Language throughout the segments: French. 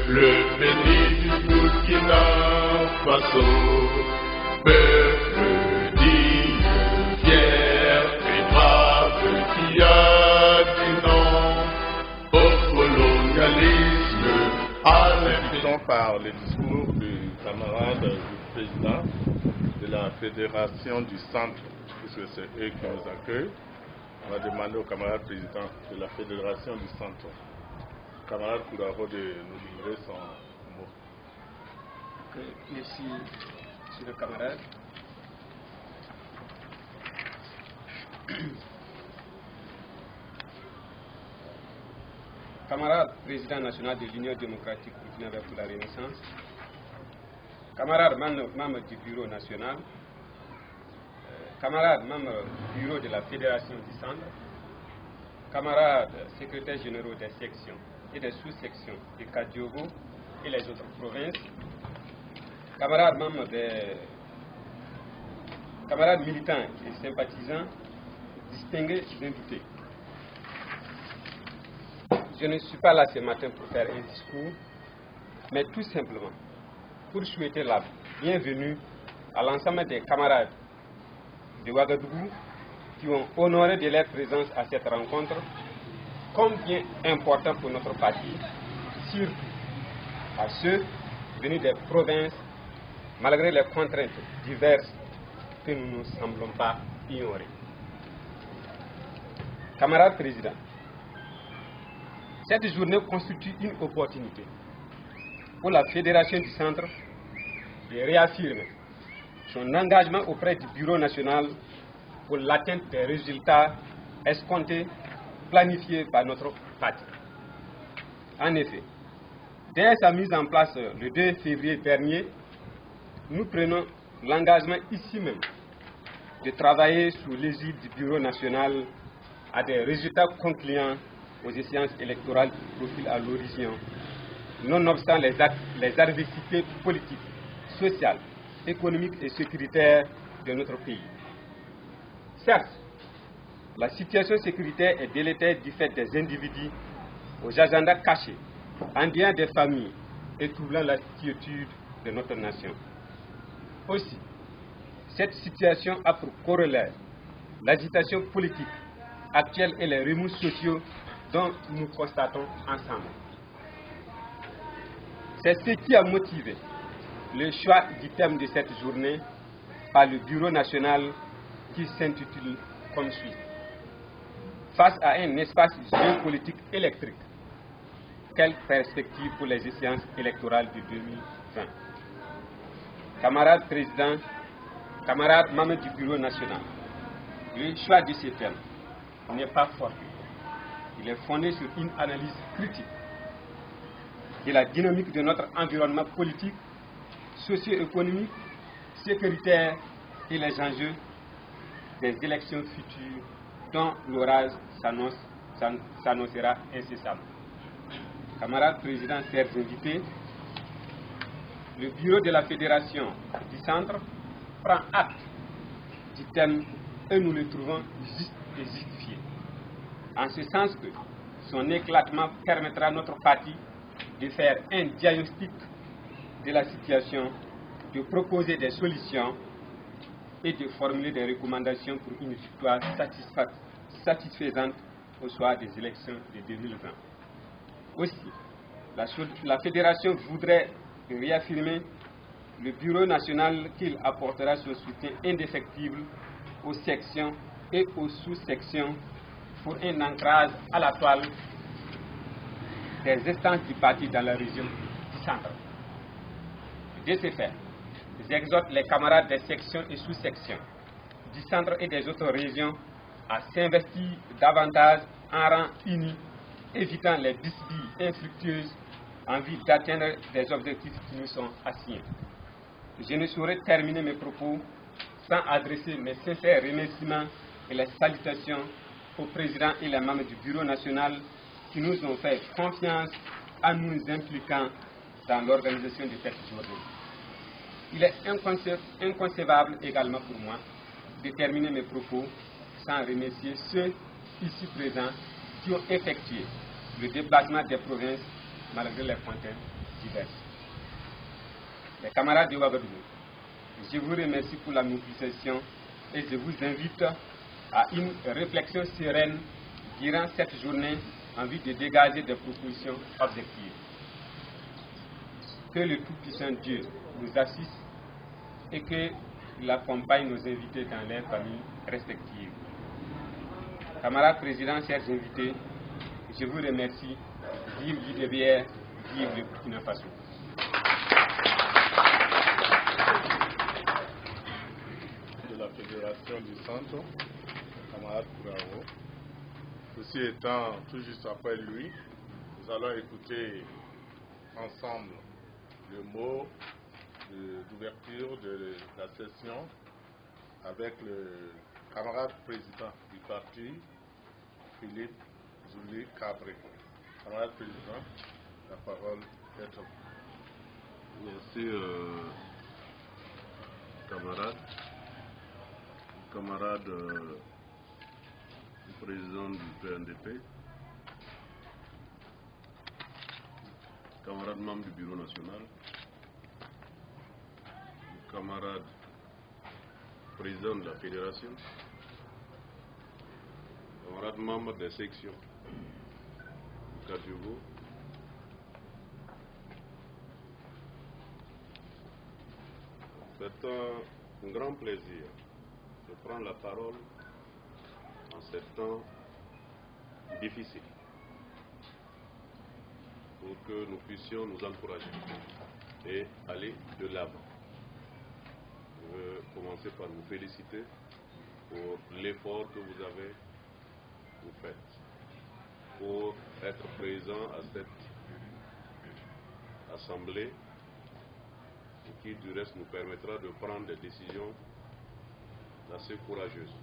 Le béni du Burkina Faso, peuple digne, fier et brave qui a dit non au colonialisme. Débutons par le discours du camarade du président de la Fédération du Centre, puisque c'est eux qui nous accueillent. On va demander au camarade président de la Fédération du Centre, camarade Koudaro, de nous livrer son mot. Merci, monsieur le camarade. Camarade président national de l'Union démocratique burkinabé pour la Renaissance, camarade membre du bureau national, camarade membre du bureau de la Fédération du Centre, camarades secrétaires généraux des sections et des sous-sections du Kadiogo et les autres provinces, camarades membres camarades militants et sympathisants, distingués invités. Je ne suis pas là ce matin pour faire un discours, mais tout simplement pour souhaiter la bienvenue à l'ensemble des camarades de Ouagadougou qui ont honoré de leur présence à cette rencontre, combien important pour notre parti, surtout à ceux venus des provinces, malgré les contraintes diverses que nous ne semblons pas ignorer. Camarades présidents, cette journée constitue une opportunité pour la Fédération du Centre de réaffirmer son engagement auprès du Bureau national pour l'atteinte des résultats escomptés, planifiés par notre parti. En effet, dès sa mise en place le 2 février dernier, nous prenons l'engagement ici même de travailler sous l'égide du Bureau national à des résultats concluants aux échéances électorales qui profilent à l'horizon, nonobstant les adversités politiques, sociales, économiques et sécuritaires de notre pays. Certes, la situation sécuritaire est délétère du fait des individus aux agendas cachés, endeuillant des familles et troublant la quiétude de notre nation. Aussi, cette situation a pour corollaire l'agitation politique actuelle et les remous sociaux dont nous constatons ensemble. C'est ce qui a motivé le choix du thème de cette journée par le Bureau national qui s'intitule comme suit. Face à un espace géopolitique électrique, quelle perspective pour les échéances électorales de 2020? Camarades présidents, camarades membres du Bureau national, le choix de ce thème n'est pas fortuit. Il est fondé sur une analyse critique de la dynamique de notre environnement politique, socio-économique, sécuritaire et les enjeux des élections futures dont l'orage s'annoncera incessamment. Camarades présidents, chers invités, le bureau de la Fédération du Centre prend acte du thème et nous le trouvons juste et justifié. En ce sens que son éclatement permettra à notre parti de faire un diagnostic de la situation, de proposer des solutions et de formuler des recommandations pour une victoire satisfaisante au soir des élections de 2020. Aussi, la Fédération voudrait réaffirmer le Bureau national qu'il apportera son soutien indéfectible aux sections et aux sous-sections pour un ancrage à la toile des instances du parti dans la région du centre. De ce fait, j'exhorte les camarades des sections et sous-sections du centre et des autres régions à s'investir davantage en rang uni, évitant les bisbilles infructueuses en vue d'atteindre des objectifs qui nous sont assignés. Je ne saurais terminer mes propos sans adresser mes sincères remerciements et les salutations au président et les membres du Bureau national qui nous ont fait confiance en nous impliquant dans l'organisation de cette journée. Il est inconcevable également pour moi de terminer mes propos sans remercier ceux ici présents qui ont effectué le déplacement des provinces malgré les pointeurs diverses. Les camarades de Ouagadougou, je vous remercie pour la mobilisation et je vous invite à une réflexion sereine durant cette journée en vue de dégager des propositions objectives. Que le Tout-Puissant Dieu nous assiste et qu'il accompagne nos invités dans leurs familles respectives. Camarades présidents, chers invités, je vous remercie. Vive l'UDBR, vive le Burkina Faso. De la Fédération du Centre, camarade Bravo. Ceci étant tout juste après lui, nous allons écouter ensemble le mot d'ouverture de la session avec le camarade président du parti, Philippe Zouli Cabré. Camarade président, la parole est à vous. Merci, camarade président du PNDP, camarade membre du bureau national, camarade président de la fédération, camarade membre des sections du Kadiogo, c'est un grand plaisir de prendre la parole en ces temps difficiles pour que nous puissions nous encourager et aller de l'avant. Je veux commencer par vous féliciter pour l'effort que vous faites pour être présent à cette assemblée qui du reste nous permettra de prendre des décisions assez courageuses.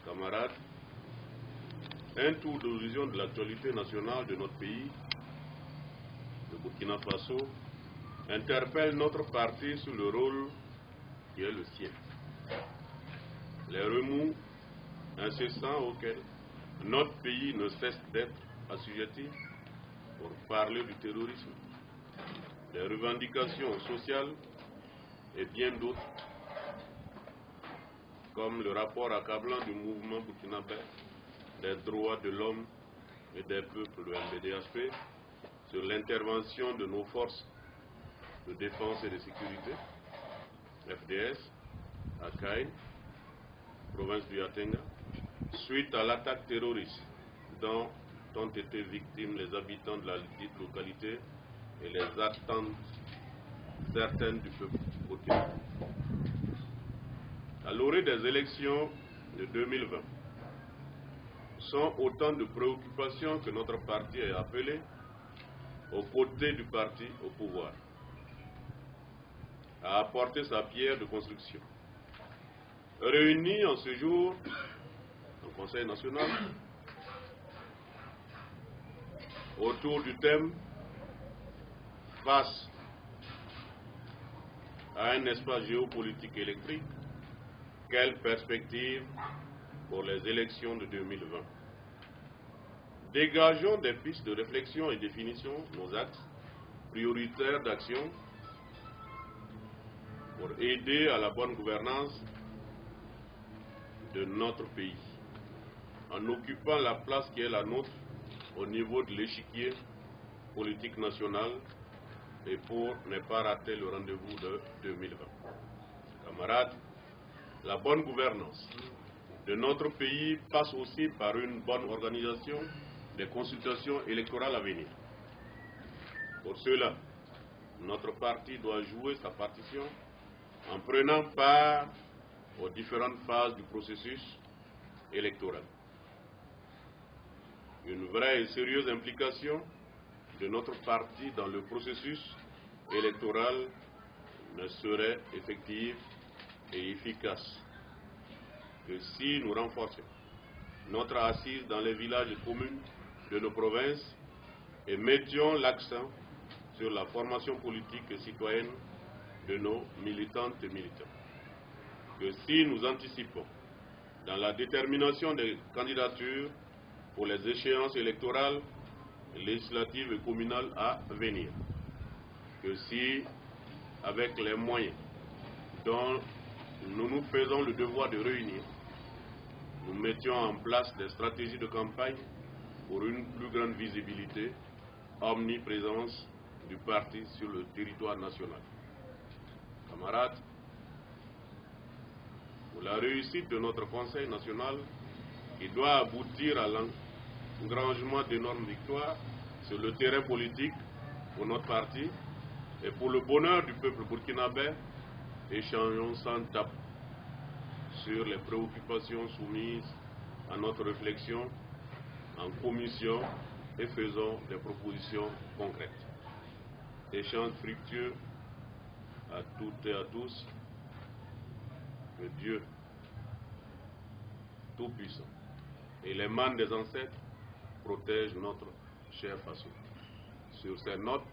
Camarades, un tour d'horizon de l'actualité nationale de notre pays, le Burkina Faso, interpelle notre parti sur le rôle qui est le sien. Les remous incessants auxquels notre pays ne cesse d'être assujetti pour parler du terrorisme, des revendications sociales et bien d'autres, comme le rapport accablant du mouvement burkinabé des droits de l'homme et des peuples, le MBDHP, sur l'intervention de nos forces de défense et de sécurité, FDS, à Kaï, province du Yatenga, suite à l'attaque terroriste dont ont été victimes les habitants de la dite localité et les attentes certaines du peuple burkinabé. À l'orée des élections de 2020, sont autant de préoccupations que notre parti est appelé, aux côtés du parti au pouvoir, à apporter sa pierre de construction. Réunis en ce jour au Conseil national, autour du thème « Face à un espace géopolitique électrique, quelle perspective pour les élections de 2020 ?» Dégageons des pistes de réflexion et définissons nos axes prioritaires d'action pour aider à la bonne gouvernance de notre pays, en occupant la place qui est la nôtre au niveau de l'échiquier politique national et pour ne pas rater le rendez-vous de 2020. Camarades, la bonne gouvernance de notre pays passe aussi par une bonne organisation des consultations électorales à venir. Pour cela, notre parti doit jouer sa partition en prenant part aux différentes phases du processus électoral. Une vraie et sérieuse implication de notre parti dans le processus électoral ne serait effective et efficace que si nous renforcions notre assise dans les villages et communes de nos provinces et mettions l'accent sur la formation politique et citoyenne de nos militantes et militants. Que si nous anticipons dans la détermination des candidatures pour les échéances électorales, législatives et communales à venir. Que si, avec les moyens dont nous nous faisons le devoir de réunir, nous mettions en place des stratégies de campagne pour une plus grande visibilité, omniprésence du parti sur le territoire national. Camarades, pour la réussite de notre Conseil national, qui doit aboutir à l'engrangement d'énormes victoires sur le terrain politique pour notre parti et pour le bonheur du peuple burkinabé, échangeons sans tape sur les préoccupations soumises à notre réflexion en commission et faisons des propositions concrètes. Échange fructueux à toutes et à tous. Que Dieu Tout-Puissant et les manes des ancêtres protègent notre chère façon. Sur ces notes,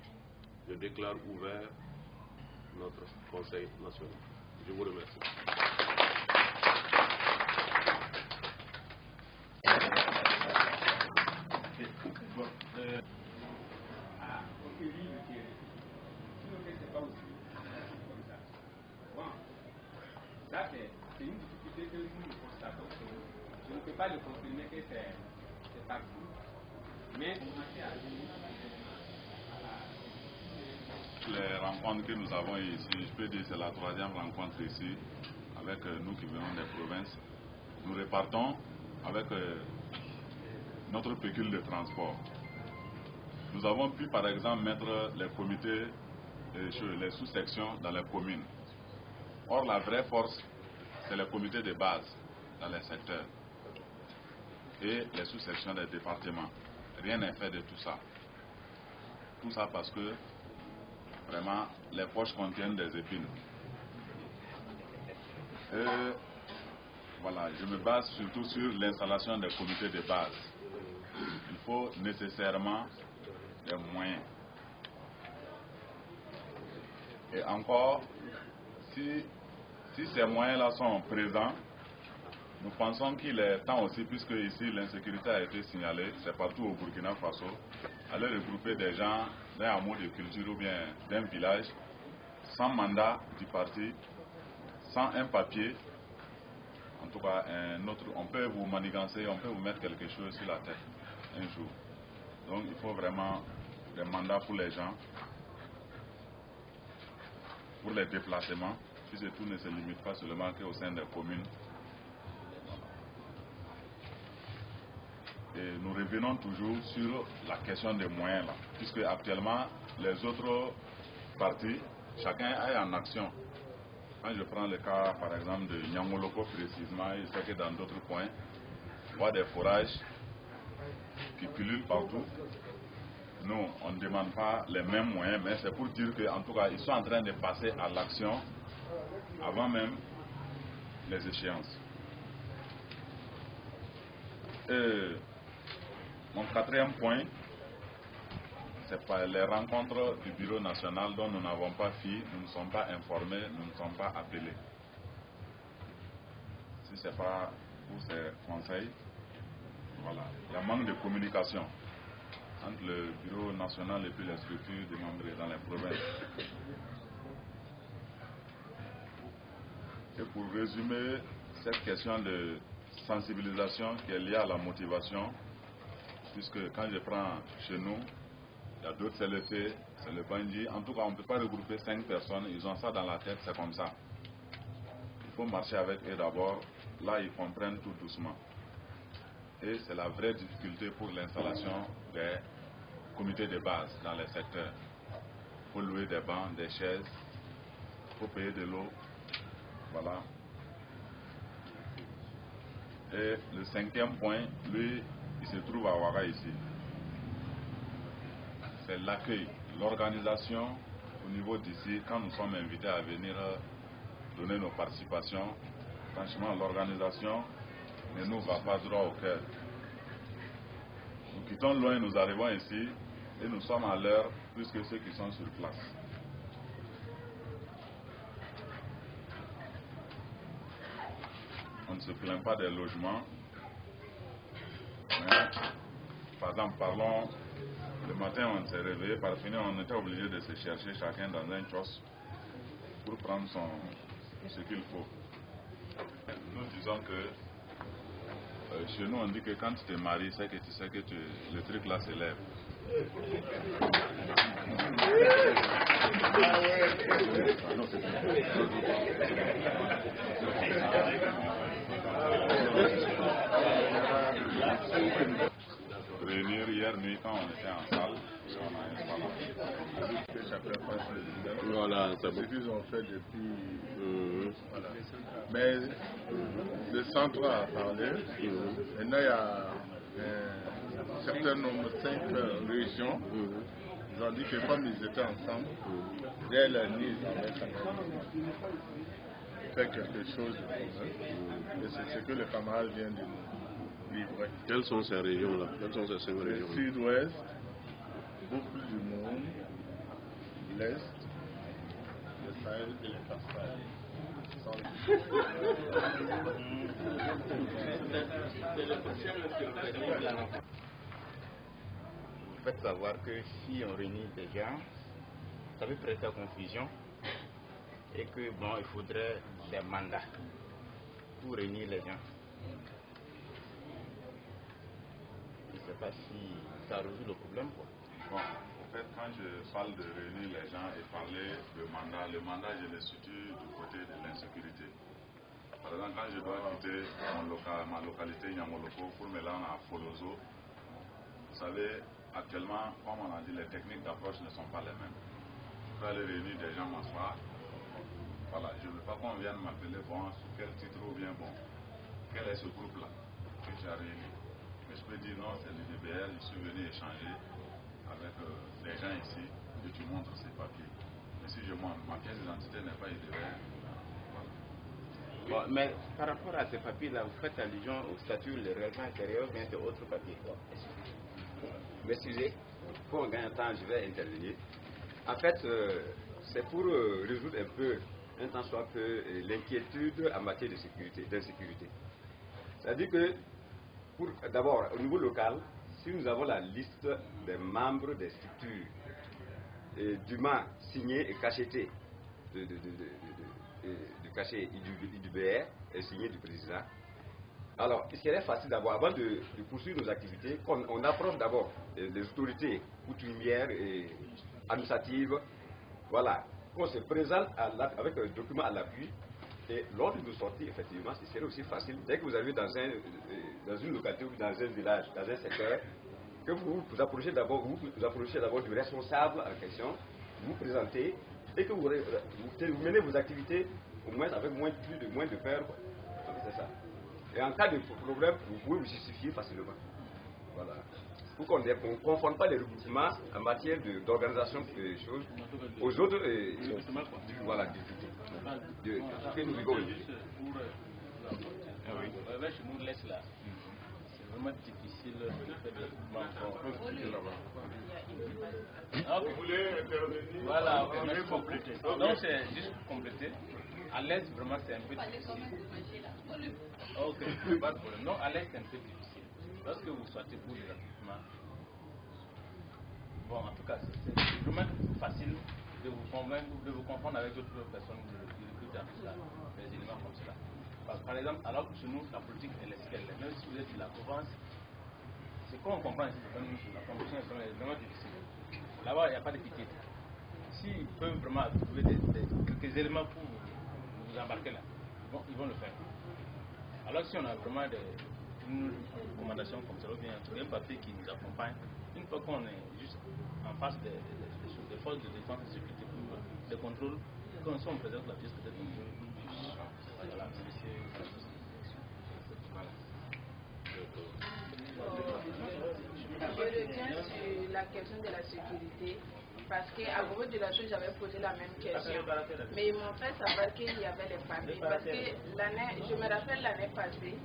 je déclare ouvert notre Conseil national. Je vous remercie. C'est une difficulté que nous constatons. Je ne peux pas le confirmer que c'est partout. Mais les rencontres que nous avons ici, je peux dire que c'est la troisième rencontre ici avec nous qui venons des provinces. Nous repartons avec notre pécule de transport. Nous avons pu par exemple mettre les comités, les sous-sections dans les communes. Or la vraie force, c'est les comités de base dans les secteurs et les sous-sections des départements. Rien n'est fait de tout ça. Tout ça parce que vraiment les poches contiennent des épines. Voilà, je me base surtout sur l'installation des comités de base. Il faut nécessairement des moyens. Et encore, si ces moyens-là sont présents, nous pensons qu'il est temps aussi, puisque ici l'insécurité a été signalée, c'est partout au Burkina Faso, aller regrouper des gens d'un hameau de culture ou bien d'un village, sans mandat du parti, sans un papier, en tout cas un autre, on peut vous manigancer, on peut vous mettre quelque chose sur la tête un jour. Donc il faut vraiment des mandats pour les gens, pour les déplacements, puisque tout ne se limite pas seulement qu'au sein des communes. Et nous revenons toujours sur la question des moyens là, puisque actuellement les autres partis, chacun est en action. Quand je prends le cas par exemple de Nyamoloko précisément, je sais que dans d'autres points, on voit des forages qui pullulent partout. Nous, on ne demande pas les mêmes moyens, mais c'est pour dire qu'en tout cas, ils sont en train de passer à l'action avant même les échéances. Et mon quatrième point, c'est pas les rencontres du bureau national dont nous n'avons pas fait, nous ne sommes pas informés, nous ne sommes pas appelés. Si ce n'est pas pour ces conseils, voilà. Il y a manque de communication entre le bureau national et puis les structures démembrées dans les provinces. Et pour résumer cette question de sensibilisation qui est liée à la motivation, puisque quand je prends chez nous, il y a d'autres, c'est le fait, c'est le bandit. En tout cas, on ne peut pas regrouper 5 personnes, ils ont ça dans la tête, c'est comme ça. Il faut marcher avec eux d'abord, là ils comprennent tout doucement. Et c'est la vraie difficulté pour l'installation des comités de base dans les secteurs. Il faut louer des bancs, des chaises, il faut payer de l'eau. Voilà. Et le cinquième point, lui, il se trouve à Ouaga ici. C'est l'accueil, l'organisation au niveau d'ici. Quand nous sommes invités à venir donner nos participations, franchement, l'organisation ne nous va pas droit au cœur. Nous quittons loin, nous arrivons ici et nous sommes à l'heure plus que ceux qui sont sur place. On ne se plaint pas des logements, mais exemple, parlons, le matin on s'est réveillé, par finir on était obligé de se chercher chacun dans un chos pour prendre ce qu'il faut. Nous disons que chez nous on dit que quand tu te maries, c'est que tu sais que le truc là s'élève. Réunir hier nuit quand on était en salle, on a installé. Voilà, c'est ce bon. qu'ils ont fait depuis. Voilà. Mais le centre a parlé. Maintenant, il y a un certain nombre, 5 régions. Ils ont dit que comme ils étaient ensemble, dès la nuit, ils avaient quand même fait quelque chose de commun. Et c'est ce que le camarade vient de nous livrer. Quelles sont ces régions-là? Quelles sont ces 5 Le régions? sud-ouest, beaucoup du monde, l'est, le Sahel et les Cascades. Vous faites savoir que si on réunit des gens, ça peut prêter à confusion et que bon, il faudrait des mandats pour réunir les gens. Je ne sais pas si ça résout le problème, quoi. Bon, en fait, quand je parle de réunir les gens et parler de mandat, le mandat, je le situe du côté de l'insécurité. Par exemple, quand je dois quitter ma localité Nyamoloko pour me rendre à Folozo, vous savez, actuellement, comme on a dit, les techniques d'approche ne sont pas les mêmes. Je peux aller réunir des gens m'asseoir. Voilà, je ne veux pas qu'on vienne m'appeler, bon, sous quel titre ou bien, bon, quel est ce groupe-là que j'ai réuni. Mais je peux dire non, c'est l'UDBR, je suis venu échanger avec des gens ici, et tu montres ces papiers. Mais si je montre, ma pièce d'identité n'est pas UDBR. Bon, mais par rapport à ces papiers-là, vous faites allusion au statut, le règlement intérieur, bien c'est autre papier. M'excusez, pour un gain de temps, je vais intervenir. En fait, c'est pour résoudre un peu, un temps soit peu, l'inquiétude en matière d'insécurité. C'est-à-dire que, d'abord, au niveau local, si nous avons la liste des membres des structures dûment signés et cachetés du cachet du BR et signé du président. Alors, il serait facile d'abord, avant de poursuivre nos activités, qu'on approche d'abord les autorités coutumières et administratives, voilà, qu'on se présente avec un document à l'appui, et lors de nos sorties, effectivement, ce serait aussi facile, dès que vous arrivez dans une localité ou dans un village, dans un secteur, que vous approchez d'abord du responsable en question, vous présentez, et que vous menez vos activités au moins avec moins de peur. C'est ça. Et en cas de problème, vous pouvez vous justifier facilement. Voilà. Pour qu'on ne confonde pas les regroupements en matière d'organisation des choses aux autres voilà, de ce que nous vivons aujourd'hui. Chez nous, laisse là. C'est vraiment difficile de faire des regroupements. Vous voulez intervenir? Voilà, on a complété. Donc c'est juste pour compléter. À l'aise, vraiment, c'est un peu difficile. Ok, pas de problème. Non, à l'aise, c'est un peu difficile. Lorsque vous sortez pour les regroupements, bon, en tout cas, c'est vraiment facile de vous convaincre, de vous confondre avec d'autres personnes, des éléments comme cela. Par exemple, alors que chez nous, la politique, elle est ce qu'elle est. Même si vous êtes de la province, c'est qu'on comprend ici, la promotion est vraiment difficile. Là-bas, il n'y a pas de pitié. S'ils peuvent vraiment trouver quelques éléments pour vous embarquer là, ils vont le faire. Alors si on a vraiment une recommandation comme ça, ou bien un papier qui nous accompagne, une fois qu'on est juste en face des forces de défense et de sécurité pour des contrôles, quand on présente la pièce, peut-être voilà, Je reviens sur la question de la sécurité parce qu'à propos de la chose, j'avais posé la même question. Mais ils m'ont fait savoir qu'il y avait les papiers. Parce que je me rappelle l'année passée,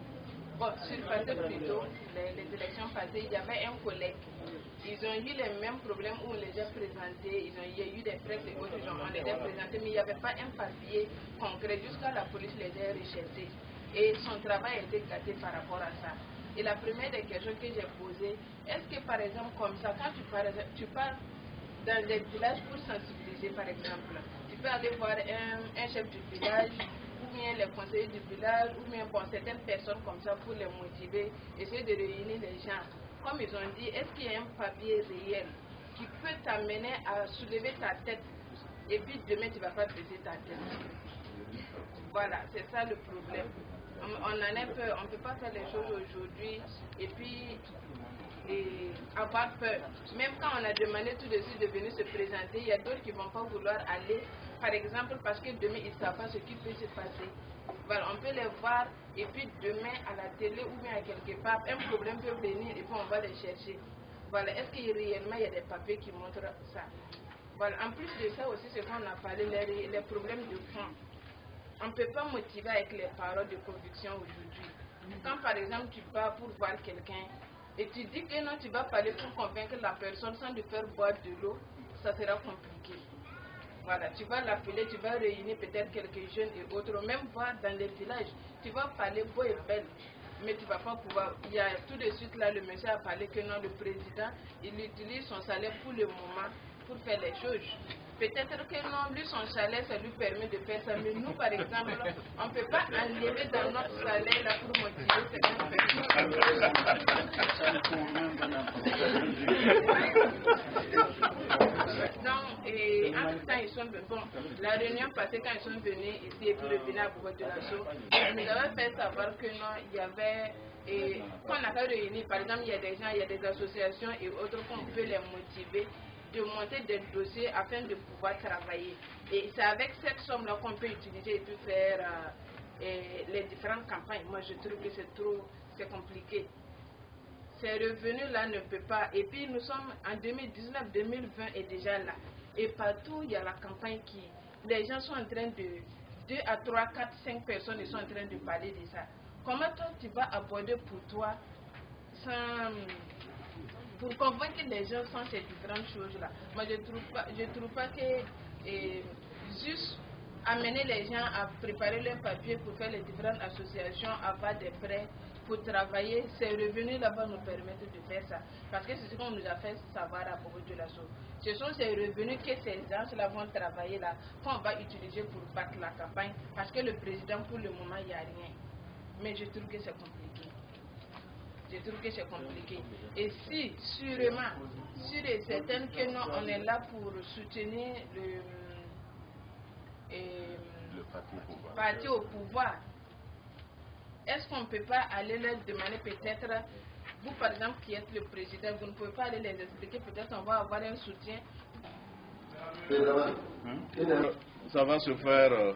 surpassée plutôt, les élections passées, il y avait un collègue. Ils ont eu les mêmes problèmes où on les a présentés, il y a eu des frais de gauche, on les a présentés, mais il n'y avait pas un papier concret jusqu'à la police les a recherchés. Et son travail a été gâté par rapport à ça. Et la première des questions que j'ai posées, est-ce que par exemple comme ça, quand tu pars dans des villages pour sensibiliser par exemple, tu peux aller voir un chef du village, ou bien les conseillers du village, ou bien bon, certaines personnes comme ça pour les motiver, essayer de réunir les gens. Comme ils ont dit, est-ce qu'il y a un papier réel qui peut t'amener à soulever ta tête et puis demain tu ne vas pas baisser ta tête? Voilà, c'est ça le problème. On en est peur, on ne peut pas faire les choses aujourd'hui et puis avoir peur. Même quand on a demandé tout de suite de venir se présenter, il y a d'autres qui ne vont pas vouloir aller, par exemple parce que demain ils ne savent pas ce qui peut se passer. Voilà, on peut les voir et puis demain à la télé ou bien à quelque part, un problème peut venir et puis on va les chercher. Voilà, est-ce qu'il y a réellement il y a des papiers qui montrent ça? Voilà, en plus de ça aussi, ce qu'on a parlé, les problèmes de fond. On ne peut pas motiver avec les paroles de conviction aujourd'hui. Quand par exemple tu pars pour voir quelqu'un et tu dis que non, tu vas parler pour convaincre la personne sans lui faire boire de l'eau, ça sera compliqué. Voilà, tu vas l'appeler, tu vas réunir peut-être quelques jeunes et autres, même voir dans les villages, tu vas parler beau et belle, mais tu ne vas pas pouvoir. Il y a tout de suite là, le monsieur a parlé que non, le président, il utilise son salaire pour le moment pour faire les choses. Peut-être que non, lui, son salaire, ça lui permet de faire ça. Mais nous, par exemple, on ne peut pas enlever dans notre salaire là pour motiver certaines personnes. Donc, et en tout temps, ils sont venus. Bon, la réunion passée, quand ils sont venus ici et puis revenus à Bobo-Dioulasso, ils nous avaient fait savoir que non, il y avait. Et quand on a fait réunir, par exemple, il y a des gens, il y a des associations et autres qu'on peut les motiver de monter des dossiers afin de pouvoir travailler. Et c'est avec cette somme-là qu'on peut utiliser et puis faire les différentes campagnes. Moi, je trouve que c'est compliqué. Ces revenus-là ne peuvent pas. Et puis, nous sommes en 2019, 2020 est déjà là. Et partout, il y a la campagne qui... Les gens sont en train de... 2 à 3, 4, 5 personnes ils sont en train de parler de ça. Comment toi, tu vas aborder pour toi sans... pour convaincre les gens sans ces différentes choses-là? Moi, je trouve pas que juste amener les gens à préparer leurs papiers pour faire les différentes associations, avoir des prêts pour travailler, ces revenus là-bas nous permettent de faire ça. Parce que c'est ce qu'on nous a fait savoir à Bobo-Dioulasso. Ce sont ces revenus que ces gens-là vont travailler là, qu'on va utiliser pour battre la campagne. Parce que le président, pour le moment, il n'y a rien. Mais je trouve que c'est compliqué. Je trouve que c'est compliqué. Et si, sûrement, sûr et certain que nous, on est là pour soutenir le parti au pouvoir, est-ce qu'on ne peut pas aller leur demander peut-être, vous par exemple qui êtes le président, vous ne pouvez pas aller les expliquer, peut-être on va avoir un soutien. Ça va se faire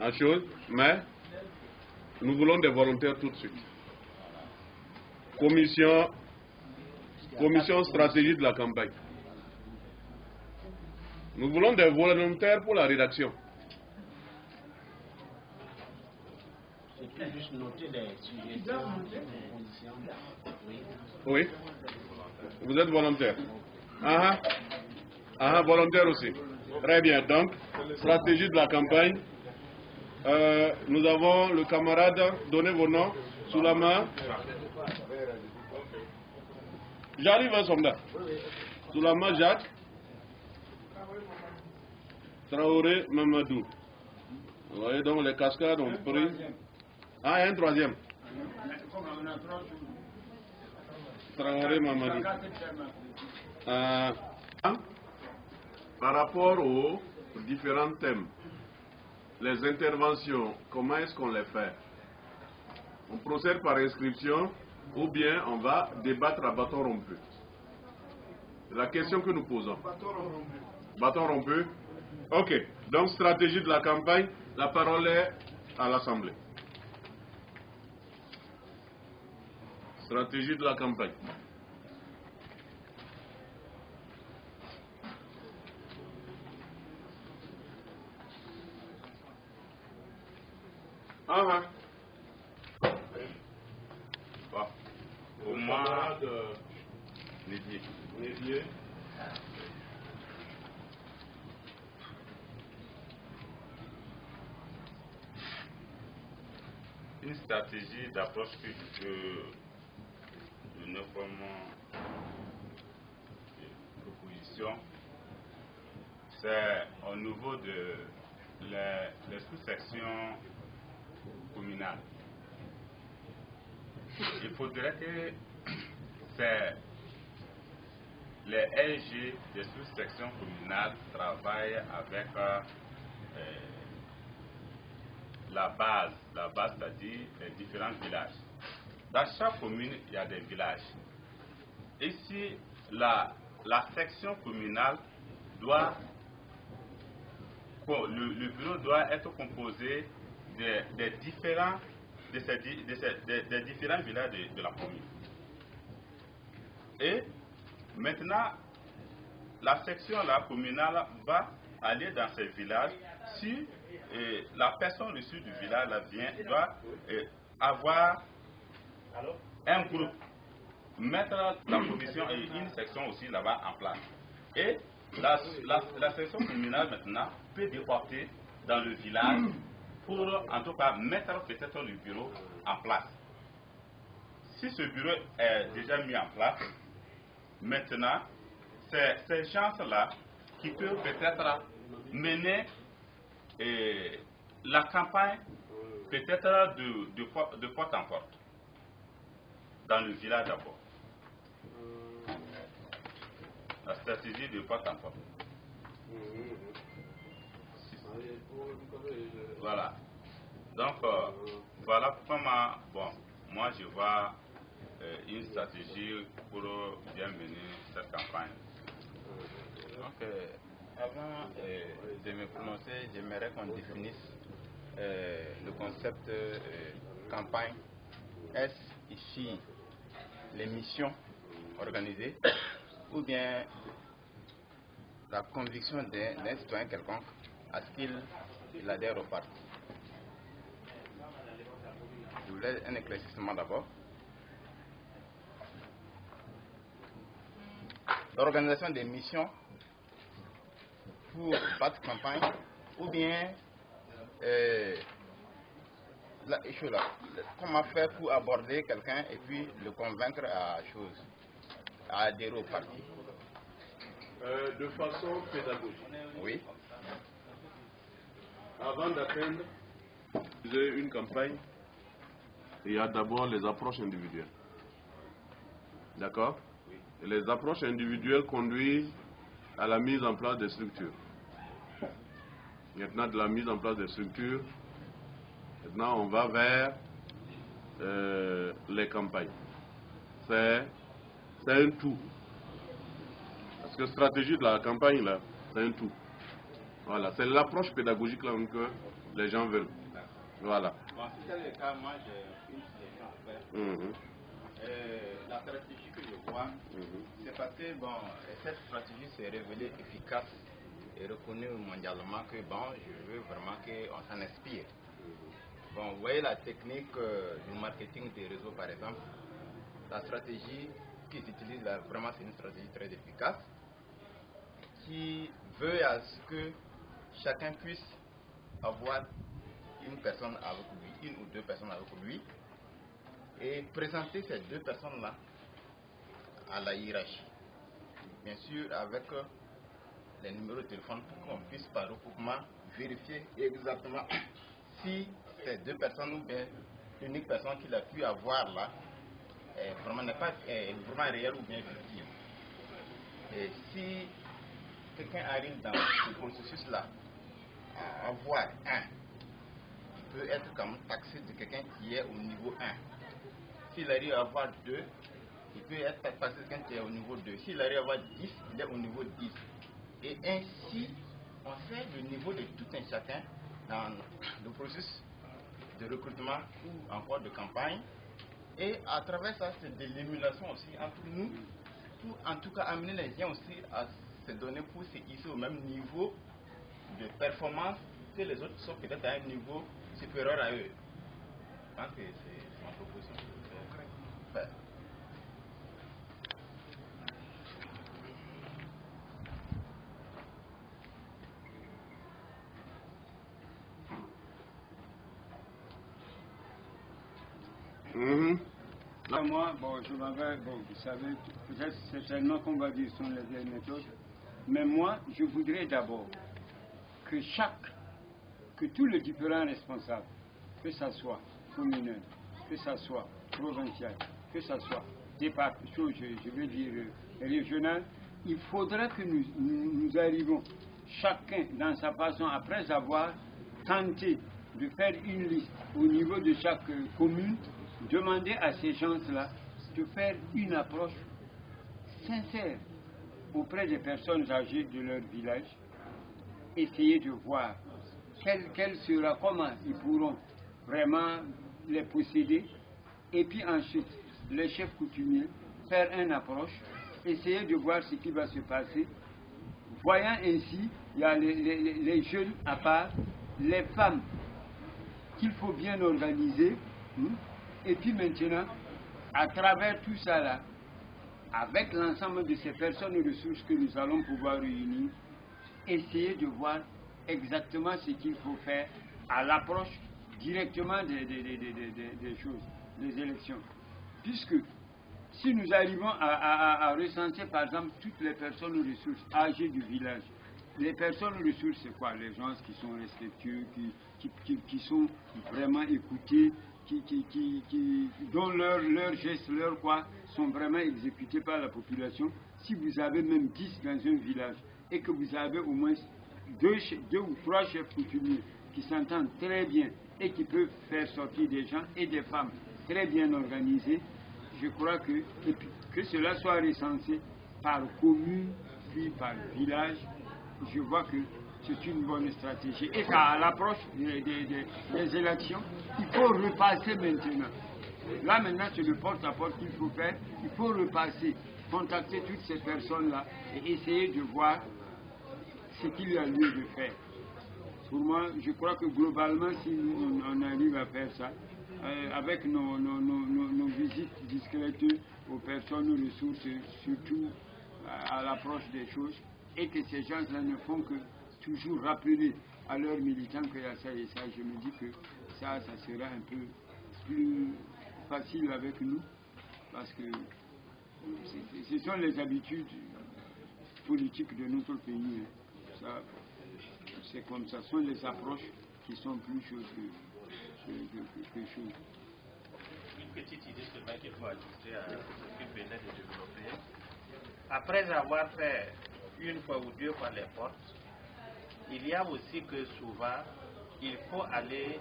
en chose, mais nous voulons des volontaires tout de suite. Commission stratégie de la campagne. Nous voulons des volontaires pour la rédaction. Juste noter les suggestions, les propositions. Oui. Vous êtes volontaire. Volontaire aussi. Très bien. Donc, stratégie de la campagne. Nous avons le camarade, donnez vos noms, sous la main. J'arrive à Somda. Sous la main, Jacques. Traoré, Mamadou. Vous voyez donc les cascades ont pris. Ah, il y a un troisième. Traoré, Mamadou. Par rapport aux différents thèmes, les interventions, comment est-ce qu'on les fait? On procède par inscription ou bien on va débattre à bâton rompu? La question que nous posons. Bâton rompu. Ok. Donc, stratégie de la campagne, la parole est à l'Assemblée. Stratégie de la campagne. Au moins, Nédier. Une stratégie d'approche que je peux amené comme proposition, c'est au niveau de les sous-sections communales. Il faudrait que les LG des sous-sections communales travaillent avec la base, c'est-à-dire les différents villages. Dans chaque commune, il y a des villages. Ici, la section communale doit, le bureau doit être composé des différents villages de la commune. Et maintenant, la section communale va aller dans ces villages si la personne issue du village doit avoir un groupe, mettre la commission et une section aussi là-bas en place. Et la section communale maintenant peut déporter dans le village pour en tout cas mettre peut-être le bureau en place. Si ce bureau est déjà mis en place, maintenant, c'est ces gens-là qui peuvent peut-être mener la campagne peut-être de porte en porte dans le village d'abord. La stratégie de porte en porte. Voilà. Donc, voilà comment, moi je vois une stratégie pour bien mener cette campagne. Donc, avant de me prononcer, j'aimerais qu'on définisse le concept campagne. Est-ce ici les missions organisées ou bien la conviction d'un citoyen quelconque à ce qu'il adhère au parti? Je voulais un éclaircissement d'abord. L'organisation des missions pour battre campagne ou bien comment faire pour aborder quelqu'un et puis le convaincre à adhérer au parti. De façon pédagogique. Oui. Avant d'atteindre une campagne, il y a d'abord les approches individuelles. D'accord? Et les approches individuelles conduisent à la mise en place des structures. Maintenant, de la mise en place des structures, maintenant on va vers les campagnes. C'est un tout. Parce que la stratégie de la campagne, là, c'est un tout. Voilà, c'est l'approche pédagogique là, que les gens veulent. Voilà. Bon, si c'est le cas, moi j'ai une suggestion à faire. La stratégie que je vois, c'est parce que cette stratégie s'est révélée efficace et reconnue mondialement que je veux vraiment qu'on s'en inspire. Bon, vous voyez la technique du marketing des réseaux par exemple, la stratégie qu'ils utilisent là, vraiment c'est une stratégie très efficace qui veut à ce que chacun puisse avoir une personne avec lui, une ou deux personnes avec lui, et présenter ces deux personnes-là à la hiérarchie. Bien sûr, avec les numéros de téléphone pour qu'on puisse par recoupement vérifier exactement si ces deux personnes ou bien l'unique personne qu'il a pu avoir là n'est pas vraiment réelle ou bien fictive. Et si quelqu'un arrive dans ce processus-là à avoir un, il peut être comme taxé de quelqu'un qui est au niveau 1. S'il arrive à avoir 2, il peut être taxé de quelqu'un qui est au niveau 2. S'il arrive à avoir 10, il est au niveau 10. Et ainsi, on fait le niveau de tout un chacun dans le processus de recrutement ou encore de campagne. Et à travers ça, c'est de l'émulation aussi entre nous, pour en tout cas amener les gens aussi à se donner pour se hisser au même niveau de performance que les autres sont peut-être à un niveau supérieur à eux. Je pense que c'est ma proposition. Enfin, à moi, bon, je m'avais, bon, vous savez, peut-être certainement qu'on va dire ce sont les vieilles méthodes, mais moi, je voudrais d'abord que tous les différents responsables, que ce soit communal, que ce soit provincial, que ce soit départemental, je veux dire régional, il faudra que nous arrivions, chacun dans sa façon, après avoir tenté de faire une liste au niveau de chaque commune, demander à ces gens-là de faire une approche sincère auprès des personnes âgées de leur village, essayer de voir quel sera, comment ils pourront vraiment les posséder, et puis ensuite, les chefs coutumiers, faire une approche, essayer de voir ce qui va se passer. Voyant ainsi, il y a les jeunes à part, les femmes qu'il faut bien organiser, et puis maintenant, à travers tout ça là, avec l'ensemble de ces personnes et ressources que nous allons pouvoir réunir, essayer de voir exactement ce qu'il faut faire à l'approche directement des choses, des élections. Puisque si nous arrivons à recenser par exemple toutes les personnes aux ressources âgées du village, les personnes aux ressources c'est quoi? Les gens qui sont respectueux, qui sont vraiment écoutés, dont leurs gestes, leurs quoi, sont vraiment exécutés par la population. Si vous avez même 10 dans un village et que vous avez au moins deux ou trois chefs coutumiers qui s'entendent très bien et qui peuvent faire sortir des gens et des femmes très bien organisées, je crois que cela soit recensé par commune, puis par village, je vois que c'est une bonne stratégie. Et qu'à l'approche des élections, il faut repasser maintenant. Là maintenant, c'est le porte-à-porte qu'il faut faire. Il faut repasser, contacter toutes ces personnes-là et essayer de voir ce qu'il y a lieu de faire. Pour moi, je crois que globalement, si on arrive à faire ça, avec nos visites discrètes aux personnes, aux ressources, surtout à l'approche des choses, et que ces gens-là ne font que toujours rappeler à leurs militants qu'il y a ça et ça, je me dis que ça sera un peu plus facile avec nous, parce que ce sont les habitudes politiques de notre pays. C'est comme ça, ce sont les approches qui sont plus choses que choses. Une petite idée seulement qu'il faut ajouter à ce que venait de développer. Après avoir fait une fois ou deux fois les portes, il y a aussi que souvent, il faut aller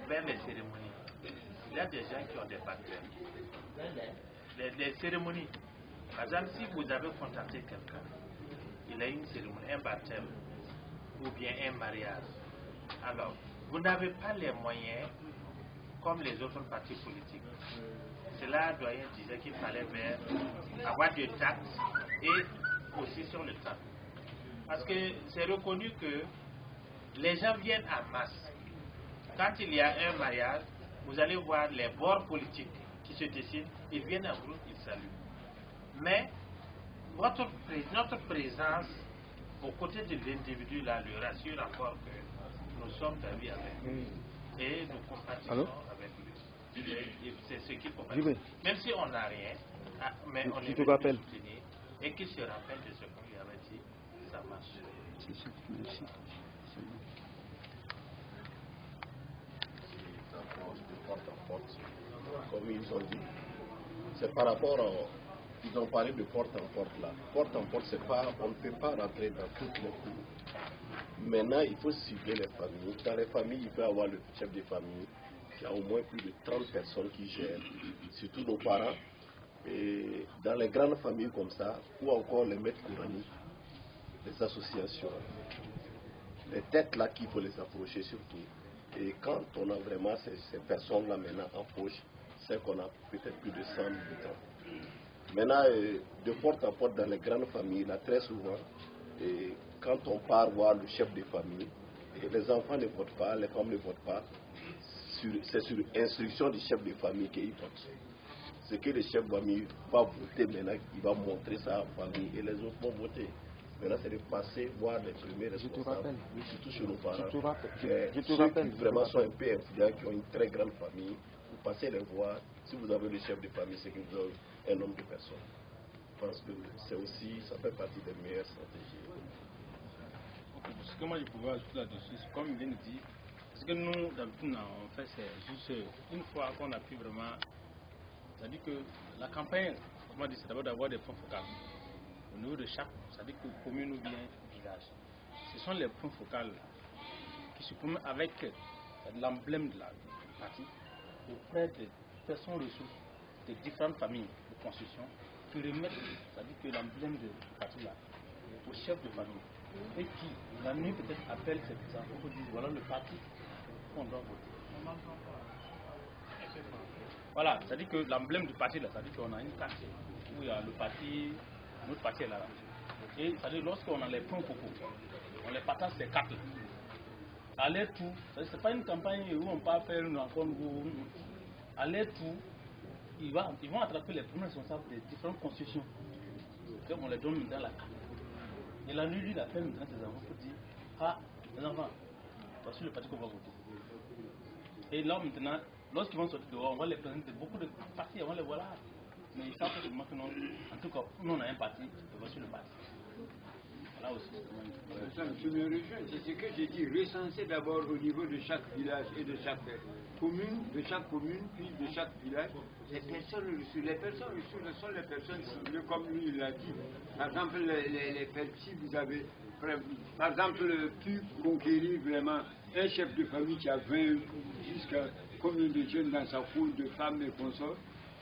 vers les cérémonies. Il y a des gens qui ont des baptêmes. Les cérémonies. Par exemple, si vous avez contacté quelqu'un, il a une cérémonie, un baptême, ou bien un mariage. Alors, vous n'avez pas les moyens, comme les autres partis politiques. Cela, doyen disait qu'il fallait avoir des taxes et aussi sur le temps. Parce que c'est reconnu que les gens viennent en masse. Quand il y a un mariage, vous allez voir les bords politiques qui se dessinent, ils viennent en groupe, ils saluent. Mais notre présence aux côtés de l'individu là lui rassure encore que nous sommes d'amis avec lui et nous compatissons avec lui. C'est ce qu'il faut faire. Même si on n'a rien, mais on est venu le soutenir et qu'il se rappelle de ce qu'on lui avait dit, ça marche. Merci. De porte en porte, comme ils ont dit, c'est par rapport ils ont parlé de porte en porte là. Porte en porte, c'est pas, on ne peut pas rentrer dans toutes les cours. Maintenant, il faut cibler les familles. Dans les familles, il peut y avoir le chef de famille qui a au moins plus de 30 personnes qui gèrent, surtout nos parents. Et dans les grandes familles comme ça, ou encore les maîtres coraniques, les associations, les têtes là qu'il faut les approcher surtout. Et quand on a vraiment ces personnes-là maintenant en poche, c'est qu'on a peut-être plus de 100 militants. Maintenant, de porte à porte dans les grandes familles, là, très souvent, quand on part voir le chef de famille, les enfants ne votent pas, les femmes ne votent pas, c'est sur instruction du chef de famille qu'ils votent. Ce que le chef de famille va voter maintenant, il va montrer ça à la famille et les autres vont voter. Maintenant, c'est de passer voir les premiers responsables, surtout chez nos parents. Ceux qui vraiment sont un peu influents, qui ont une très grande famille, passez les voir. Si vous avez le chef de famille, c'est que vous avez un nombre de personnes. Je pense que c'est aussi, ça fait partie des meilleures stratégies. Ce que moi je pouvais ajouter là-dessus, comme il vient de dire, ce que nous d'habitude on fait, c'est juste une fois qu'on a pu vraiment, c'est-à-dire que la campagne, comment dire, c'est d'abord d'avoir des points focaux au niveau de chaque, c'est-à-dire que commune ou bien village. Ce sont les points focaux qui se promènent avec l'emblème de la partie auprès des personnes ressources de différentes familles de construction qui remettent, c'est-à-dire que l'emblème de la partie là au chef de famille et qui la nuit peut-être appelle ces enfants pour dire voilà le parti qu'on doit voter. Voilà, c'est-à-dire que l'emblème du parti là, c'est-à-dire qu'on a une carte où il y a le parti, notre parti est là. Et c'est-à-dire lorsqu'on a les points focaux, on les partage ces cartes là. Aller-tout, c'est pas une campagne où on peut faire une rencontre où aller-tout, ils vont attraper les premiers responsables des différentes constitutions. Donc on les donne dans la carte. Et la nuit, il appelle maintenant ses enfants pour dire ah, les enfants, voici le parti qu'on va voter. Et là maintenant, lorsqu'ils vont sortir dehors, on va les présenter beaucoup de partis, on va les voir là. Mais ils savent que non, en tout cas, nous on a un parti, et voici le parti. Là aussi, je me rejoins, c'est ce que j'ai dit, recenser d'abord au niveau de chaque village et de chaque commune, puis de chaque village, les personnes ressources. Les personnes ressources sont les personnes ciblées, comme lui il l'a dit. Par exemple, si vous avez, par exemple, pu conquérir vraiment un chef de famille qui a 20 jusqu'à combien de jeunes dans sa foule de femmes et consorts.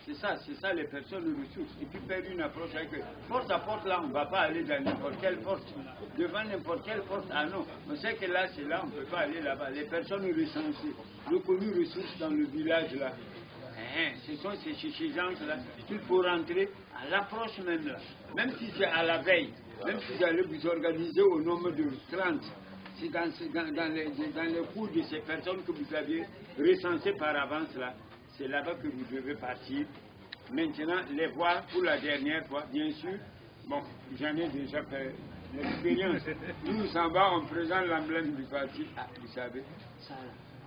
C'est ça les personnes ressources. Et puis faire une approche avec eux. Porte à porte là, on ne va pas aller dans n'importe quelle porte. Devant n'importe quelle porte, ah non. On sait que là, c'est là, on ne peut pas aller là-bas. Les personnes recensées, reconnues ressources dans le village là. Ce sont ces gens-là qu'il faut rentrer à l'approche même là. Même si c'est à la veille, même si vous allez vous organiser au nombre de 30. C'est dans les cours de ces personnes que vous aviez recensées par avance là. C'est là-bas que vous devez partir. Maintenant, les voir pour la dernière fois, bien sûr. Bon, j'en ai déjà fait l'expérience. Nous, en bas, on présente l'emblème du parti. Ah, vous savez, ça,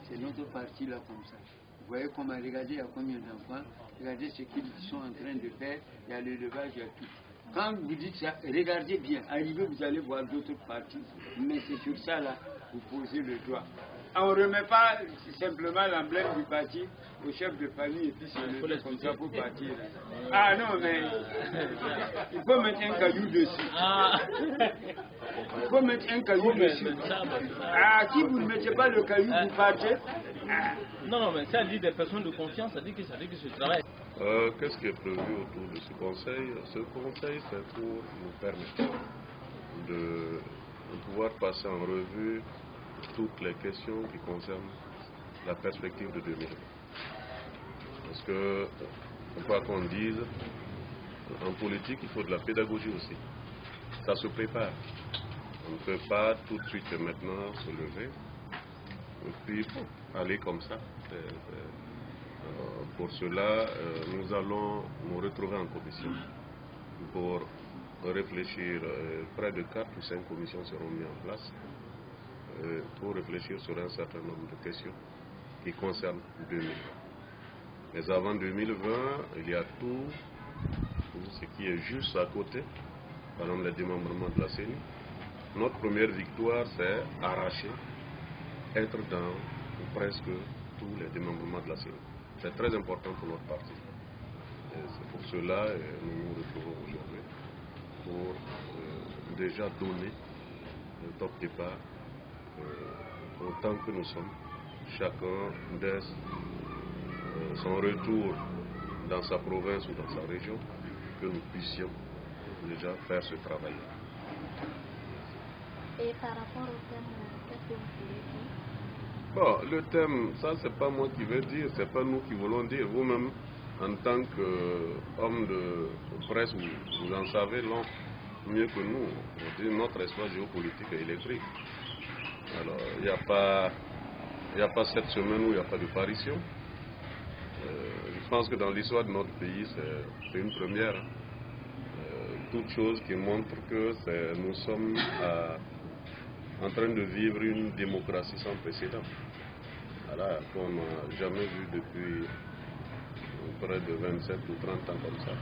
c'est notre parti là comme ça. Vous voyez comment, regardez, il y a combien d'enfants. Regardez ce qu'ils sont en train de faire. Il y a l'élevage, il y a tout. Quand vous dites ça, regardez bien. Arrivez, vous allez voir d'autres partis. Mais c'est sur ça là, vous posez le doigt. On ne remet pas simplement l'emblème du parti au chef de famille et puis c'est le comme ça pour partir. Ah non, mais il faut mettre un caillou dessus. Il faut mettre un caillou dessus. Ah, si vous ne mettez pas le caillou, vous partez. Non, mais ça dit des personnes de confiance, ça dit que ce travail. Qu'est-ce qui est prévu autour de ce conseil? Ce conseil, c'est pour nous permettre de pouvoir passer en revue toutes les questions qui concernent la perspective de 2020. Parce que, quoi qu'on dise, en politique, il faut de la pédagogie aussi. Ça se prépare. On ne peut pas tout de suite et maintenant se lever et puis aller comme ça. Pour cela, nous allons nous retrouver en commission pour réfléchir. Près de 4 ou 5 commissions seront mises en place pour réfléchir sur un certain nombre de questions qui concernent 2020. Mais avant 2020, il y a tout ce qui est juste à côté, par exemple le démembrement de la CENI. Notre première victoire, c'est arracher, être dans presque tous les démembrements de la CENI. C'est très important pour notre parti. C'est pour cela que nous nous retrouvons aujourd'hui pour déjà donner le top départ autant que nous sommes, chacun dès son retour dans sa province ou dans sa région, que nous puissions déjà faire ce travail. Et par rapport au thème, qu'est-ce que vous voulez dire? Bon, le thème, ça c'est pas moi qui vais dire, c'est pas nous qui voulons dire. Vous-même, en tant qu'homme de presse, vous en savez long, mieux que nous. On dit notre espace géopolitique est électrique. Alors, il n'y a pas cette semaine où il n'y a pas de parution. Je pense que dans l'histoire de notre pays, c'est une première. Toute chose qui montre que nous sommes en train de vivre une démocratie sans précédent. Voilà, qu'on n'a jamais vu depuis près de 27 ou 30 ans comme ça.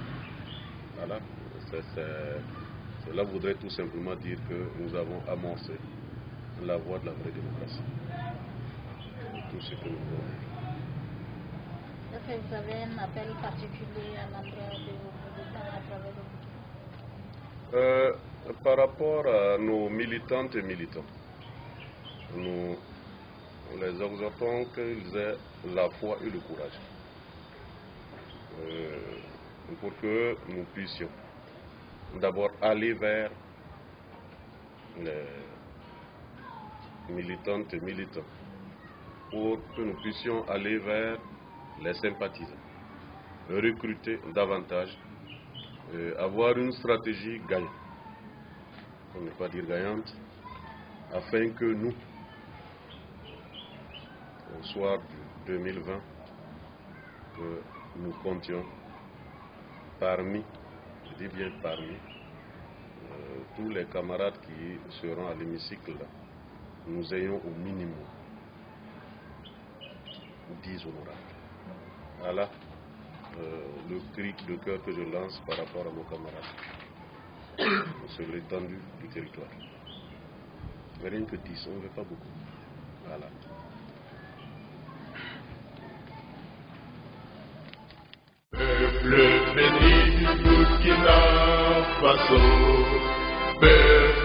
Voilà. Cela voudrait tout simplement dire que nous avons amorcé la voie de la vraie démocratie. Tout ce que nous voulons dire. Est-ce que vous avez un appel particulier à l'endroit de vos militants à travers le gouvernement? Par rapport à nos militantes et militants, nous les exhortons qu'ils aient la foi et le courage pour que nous puissions d'abord aller vers les militantes et militants, pour que nous puissions aller vers les sympathisants, recruter davantage, avoir une stratégie gagnante, pour ne pas dire gagnante, afin que nous, au soir du 2020, que nous comptions parmi, je dis bien parmi, tous les camarades qui seront à l'hémicycle, nous ayons au minimum 10 honorables. Voilà le cri de cœur que je lance par rapport à nos camarades sur l'étendue du territoire. Rien que 10, on ne veut pas beaucoup. Voilà. Peuple béni du Burkina Faso, peuple